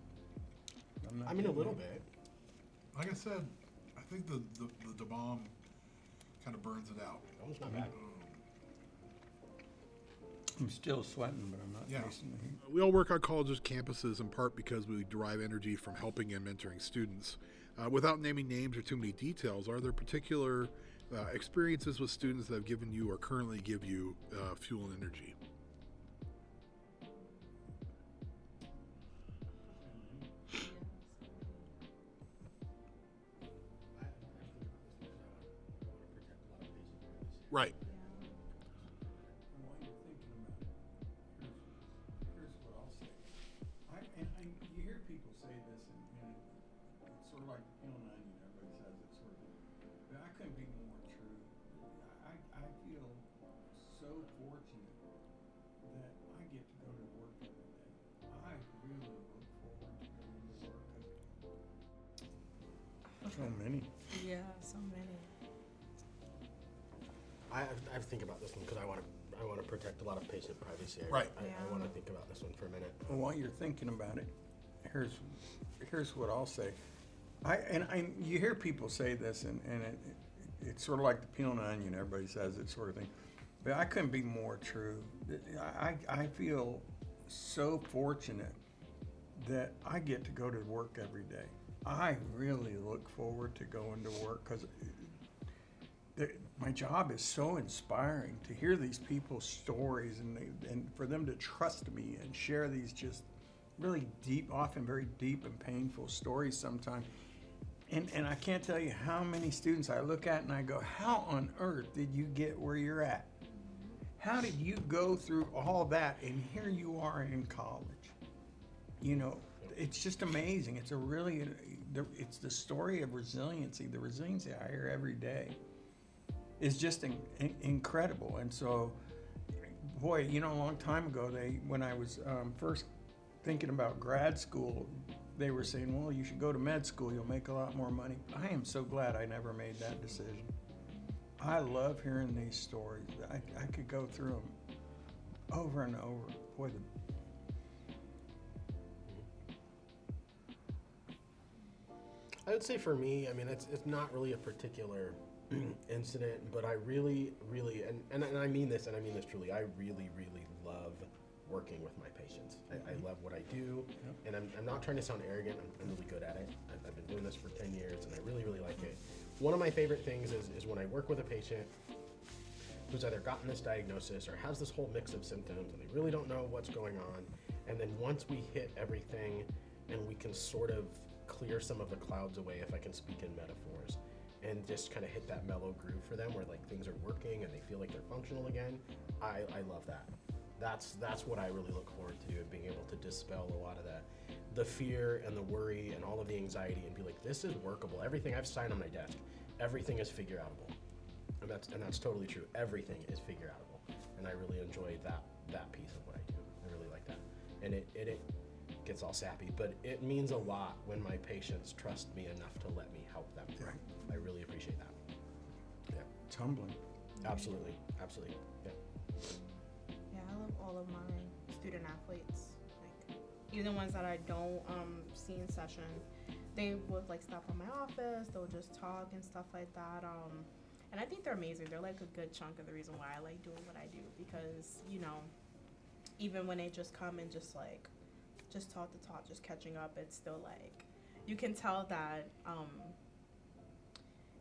I'm not
I mean, a
getting
little
it.
bit.
Like I said, I think the bomb kind of burns it out.
That one's not bad.
I'm still sweating, but I'm not
Yeah.
tasting the heat.
We all work on colleges' campuses in part because we derive energy from helping and mentoring students. Without naming names or too many details, are there particular experiences with students that have given you or currently give you fuel and energy? Right.
While you're thinking about it, here's what I'll say. You hear people say this, and it's sort of like peeling an onion. Everybody says it sort of thing. But I couldn't be more true. I feel so fortunate that I get to go to work every day. I really look forward to going to work. So many.
Yeah, so many.
I think about this one because I want to protect a lot of patient privacy.
Right.
I
Yeah.
want to think about this one for a minute.
Well, while you're thinking about it, here's what I'll say. You hear people say this, and it's sort of like the peeling an onion. Everybody says it, sort of thing. But I couldn't be more true. I feel so fortunate that I get to go to work every day. I really look forward to going to work because my job is so inspiring to hear these people's stories and for them to trust me and share these just really deep, often very deep and painful stories sometimes. And I can't tell you how many students I look at and I go, how on earth did you get where you're at? How did you go through all that and here you are in college? You know, it's just amazing. It's it's the story of resiliency. The resiliency I hear every day is just incredible. And so, boy, you know, a long time ago, when I was first thinking about grad school, they were saying, well, you should go to med school, you'll make a lot more money. I am so glad I never made that decision. I love hearing these stories. I could go through them over and over. Boy,
I would say for me, I mean, it's not really a particular incident, but I really, and I mean this, and I mean this truly, I really, really love working with my patients. I love what I do, and I'm not trying to sound arrogant. I'm really good at it. I've been doing this for 10 years, and I really, really like it. One of my favorite things is when I work with a patient who's either gotten this diagnosis or has this whole mix of symptoms, and they really don't know what's going on, and then once we hit everything, and we can sort of clear some of the clouds away, if I can speak in metaphors, and just kind of hit that mellow groove for them where like things are working and they feel like they're functional again. I love that. That's what I really look forward to, being able to dispel a lot of the fear and the worry and all of the anxiety and be like, this is workable. Everything I've signed on my desk, everything is figure outable. And that's totally true. Everything is figure outable. And I really enjoy that piece of what I do. I really like that. And it gets all sappy, but it means a lot when my patients trust me enough to let me help them.
Right.
I really appreciate that. Yeah,
it's humbling.
absolutely. Yeah.
Yeah, I love all of my student athletes. Like, even the ones that I don't see in session, they would like stop by my office. They'll just talk and stuff like that. And I think they're amazing. They're like a good chunk of the reason why I like doing what I do, because you know, even when they just come and just talk to talk, just catching up, it's still like you can tell that.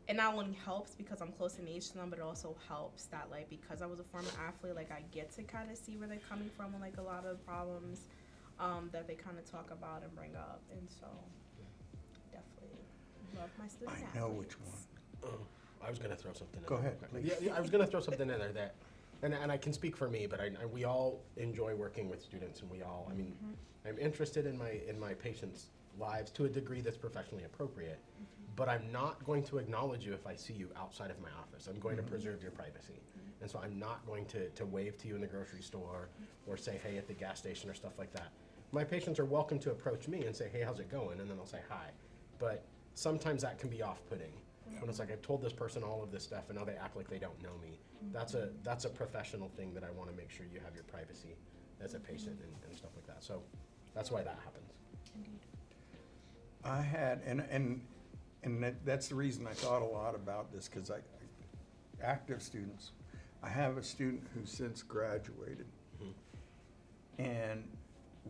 It not only helps because I'm close in age to them, but it also helps that, like, because I was a former athlete, like, I get to kind of see where they're coming from and, like, a lot of problems that they kind of talk about and bring up. And so, definitely love my student athletes.
I know which one.
I was going to throw something in
Go
there
ahead,
real quick.
please.
Yeah, I was going to throw something in there that, and I can speak for me, but we all enjoy working with students, and we all, I mean, I'm interested in my patients' lives to a degree that's professionally appropriate, but I'm not going to acknowledge you if I see you outside of my office. I'm going to preserve your privacy. And so I'm not going to wave to you in the grocery store or say hey at the gas station or stuff like that. My patients are welcome to approach me and say, hey, how's it going? And then I'll say hi. But sometimes that can be off-putting When it's like I've told this person all of this stuff and now they act like they don't know me. That's a professional thing that I want to make sure you have your privacy as a patient and stuff like that. So that's why that happens.
Indeed.
I had, and that's the reason I thought a lot about this, because active students, I have a student who since graduated, and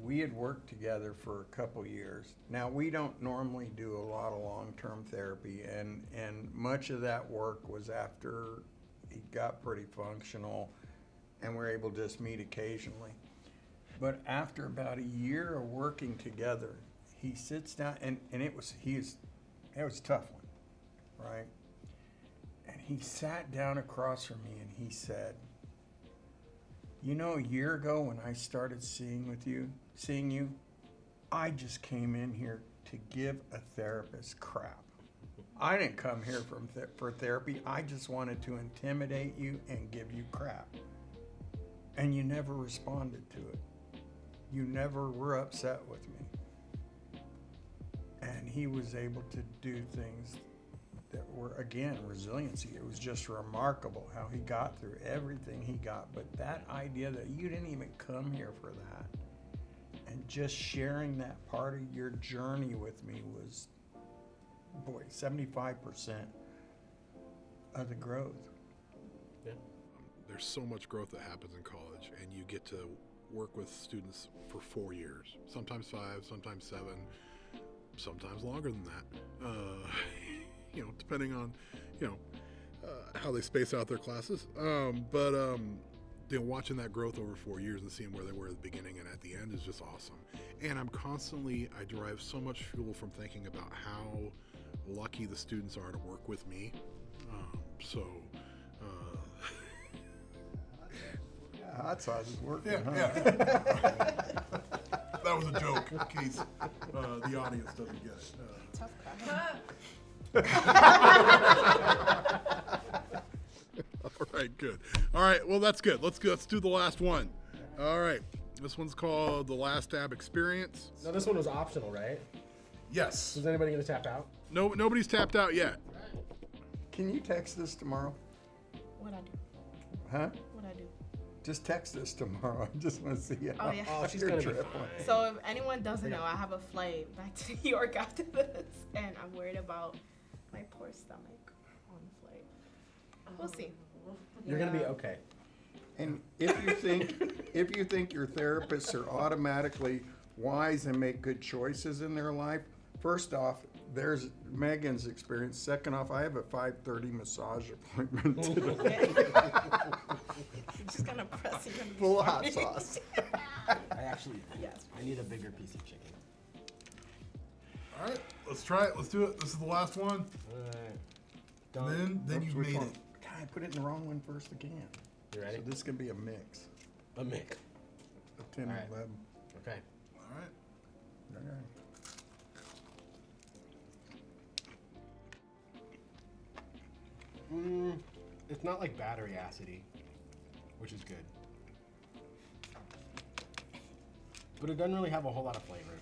we had worked together for a couple years. Now, we don't normally do a lot of long-term therapy, and much of that work was after he got pretty functional, and we're able to just meet occasionally. But after about a year of working together, he sits down, and it was a tough one, right? And he sat down across from me and he said, you know, a year ago when I started seeing you, I just came in here to give a therapist crap. I didn't come here for therapy. I just wanted to intimidate you and give you crap. And you never responded to it. You never were upset with me. And he was able to do things that were, again, resiliency. It was just remarkable how he got through everything he got. But that idea that you didn't even come here for that, and just sharing that part of your journey with me was, boy, 75% of the growth.
Yeah.
There's so much growth that happens in college, and you get to work with students for 4 years, sometimes 5, sometimes 7, sometimes longer than that. Depending on, how they space out their classes. Watching that growth over 4 years and seeing where they were at the beginning and at the end is just awesome. And I derive so much fuel from thinking about how lucky the students are to work with me.
Hot sauce is working,
Yeah,
huh?
yeah. That was a joke, in case the audience doesn't get it.
Tough crowd.
All right, good. All right, well, that's good. Let's do the last one. All right, this one's called The Last Tab Experience.
No, this one was optional, right?
Yes.
Is anybody going to tap out?
No, nobody's tapped out yet.
Can you text us tomorrow?
What I do?
Huh?
What I do?
Just text us tomorrow. I just want to see how
Oh, yeah.
Oh, she's
your
going to be
trip
fine.
went.
So if anyone doesn't know, I have a flight back to New York after this, and I'm worried about my poor stomach on the flight. We'll see.
You're going to be okay.
And if you think your therapists are automatically wise and make good choices in their life, first off, there's Megan's experience. Second off, I have a 5:30 massage appointment today.
I'm just gonna press you.
Full of hot sauce.
Yes.
I need a bigger piece of chicken.
All right, let's try it. Let's do it. This is the last one.
All right.
And then you've
Which
made
one?
it.
God, I put it in the wrong one first again.
You ready?
So this could be a mix
A mix.
of 10
All
and
right.
11.
Okay.
All right.
Okay.
It's not like battery acidy, which is good. But it doesn't really have a whole lot of flavor.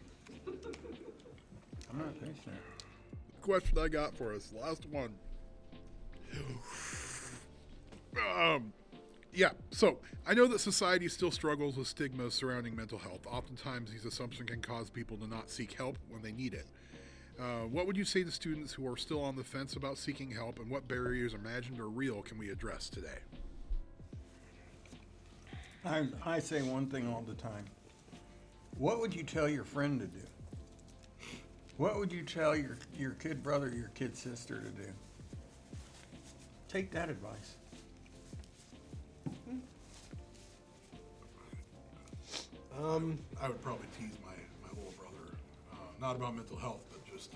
I'm not tasting it.
Question I got for us, last one. So I know that society still struggles with stigmas surrounding mental health. Oftentimes, these assumptions can cause people to not seek help when they need it. What would you say to students who are still on the fence about seeking help, and what barriers, imagined or real, can we address today?
I say one thing all the time. What would you tell your friend to do? What would you tell your kid brother, your kid sister to do? Take that advice.
I would probably tease my little brother, not about mental health, but just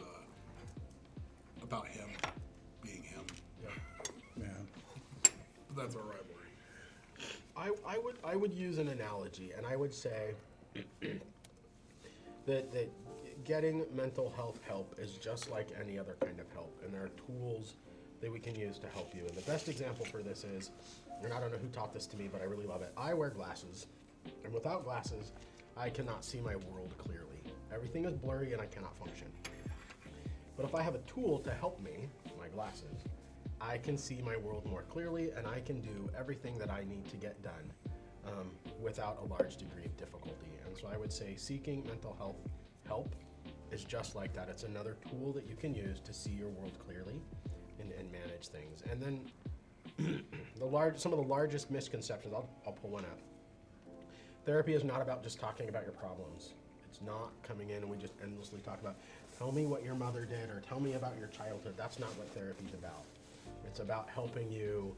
about him being him.
Yeah.
But that's our rivalry.
I would use an analogy, and I would say that getting mental health help is just like any other kind of help, and there are tools that we can use to help you. And the best example for this is, and I don't know who taught this to me, but I really love it. I wear glasses, and without glasses, I cannot see my world clearly. Everything is blurry, and I cannot function. But if I have a tool to help me, my glasses, I can see my world more clearly, and I can do everything that I need to get done without a large degree of difficulty. And so I would say seeking mental health help is just like that. It's another tool that you can use to see your world clearly and manage things. And then some of the largest misconceptions, I'll pull one up. Therapy is not about just talking about your problems. It's not coming in and we just endlessly talk about, tell me what your mother did or tell me about your childhood. That's not what therapy is about. It's about helping you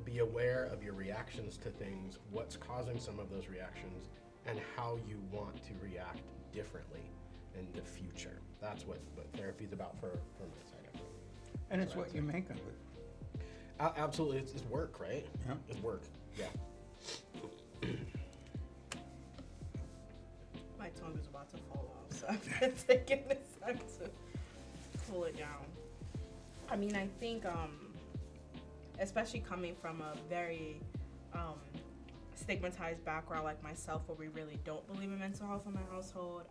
be aware of your reactions to things, what's causing some of those reactions, and how you want to react differently in the future. That's what therapy is about for my side.
And it's what you make of it.
Absolutely, it's work, right?
Yeah.
It's work, yeah.
My tongue is about to fall off, so I've been taking this time to pull it down. I mean, I think, especially coming from a very stigmatized background like myself, where we really don't believe in mental health in my household,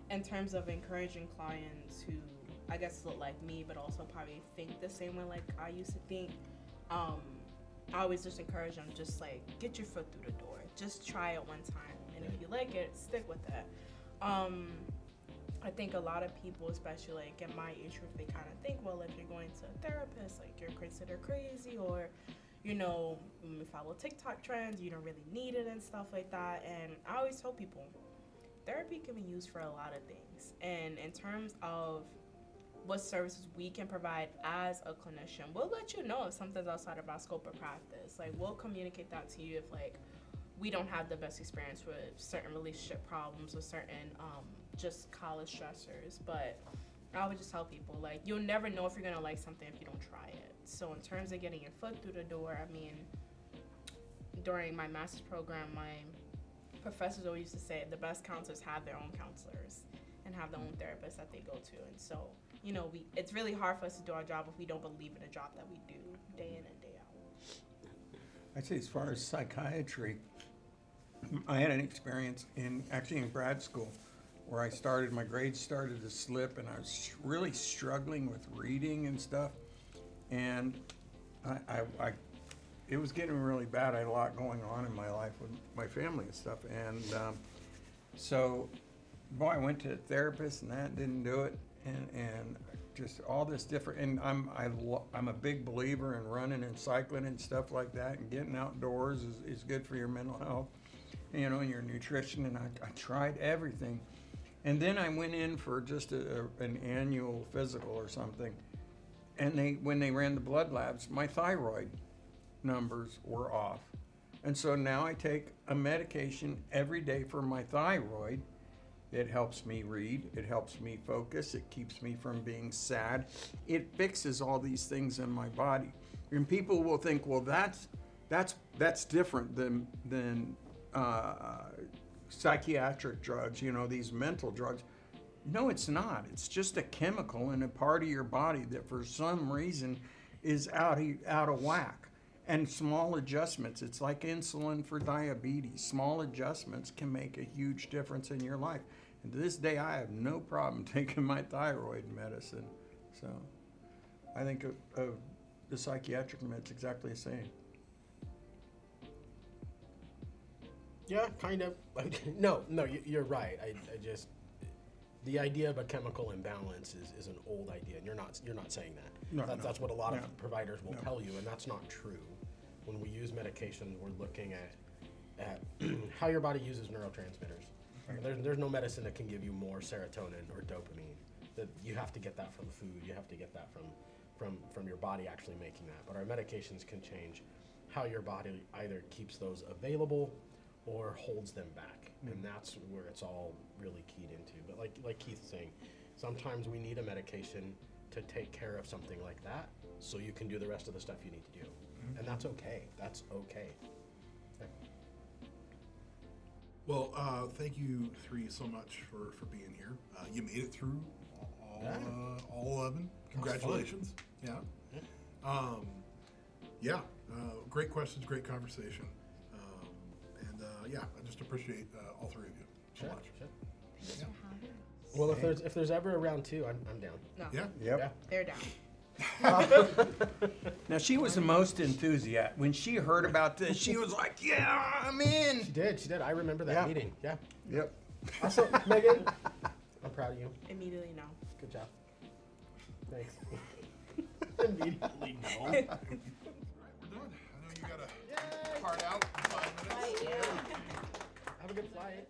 in terms of encouraging clients who, I guess, look like me, but also probably think the same way like I used to think, I always just encourage them, just like, get your foot through the door. Just try it one time. And if you like it, stick with it. I think a lot of people, especially like in my age group, they kind of think, well, if you're going to a therapist, like you're considered crazy, or, you know, when we follow TikTok trends, you don't really need it and stuff like that. And I always tell people, therapy can be used for a lot of things. And in terms of what services we can provide as a clinician, we'll let you know if something's outside of our scope of practice. Like, we'll communicate that to you if, like, we don't have the best experience with certain relationship problems or certain just college stressors. But I would just tell people, like, you'll never know if you're gonna like something if you don't try it. So in terms of getting your foot through the door, I mean, during my master's program, my professors always used to say the best counselors have their own counselors and have their own therapists that they go to. And so, you know, it's really hard for us to do our job if we don't believe in the job that we do day in and day out.
I'd say as far as psychiatry, I had an experience in grad school where my grades started to slip and I was really struggling with reading and stuff. And it was getting really bad. I had a lot going on in my life with my family and stuff. And so, boy, I went to a therapist and that didn't do it. And just all this different, and I'm a big believer in running and cycling and stuff like that, and getting outdoors is good for your mental health, you know, and your nutrition, and I tried everything. And then I went in for just an annual physical or something, and when they ran the blood labs, my thyroid numbers were off. And so now I take a medication every day for my thyroid. It helps me read, it helps me focus, it keeps me from being sad. It fixes all these things in my body. And people will think, well, that's different than psychiatric drugs, you know, these mental drugs. No, it's not. It's just a chemical in a part of your body that for some reason is out of whack. And small adjustments, it's like insulin for diabetes. Small adjustments can make a huge difference in your life. And to this day, I have no problem taking my thyroid medicine. So I think of the psychiatric meds exactly the same.
Yeah, kind of. No, you're right. I just, the idea of a chemical imbalance is an old idea, and you're not saying that.
No,
that's what a lot of
No.
providers will
No.
tell you, and that's not true. When we use medication, we're looking at how your body uses neurotransmitters.
Right.
There's no medicine that can give you more serotonin or dopamine. That you have to get that from food. You have to get that from your body actually making that. But our medications can change how your body either keeps those available or holds them back. And that's where it's all really keyed into. But like Keith's saying, sometimes we need a medication to take care of something like that so you can do the rest of the stuff you need to do. And that's okay. That's okay.
Well, thank you three so much for being here. You made it through all 11. Congratulations. Yeah. Great questions, great conversation. I just appreciate all three of you so much.
Sure.
Thanks for having us.
Well, if there's ever a round 2, I'm down.
No,
Yeah.
Yep.
they're down.
Now, she was the most enthusiastic. When she heard about this, she was like, yeah, I'm in.
She did. I remember that
Yeah.
meeting. Yeah.
Yep.
Also, Megan, I'm proud of you.
Immediately no.
Good job. Thanks. Immediately no.
All right, we're done. I know you got a hard out in 5 minutes.
Have a good flight.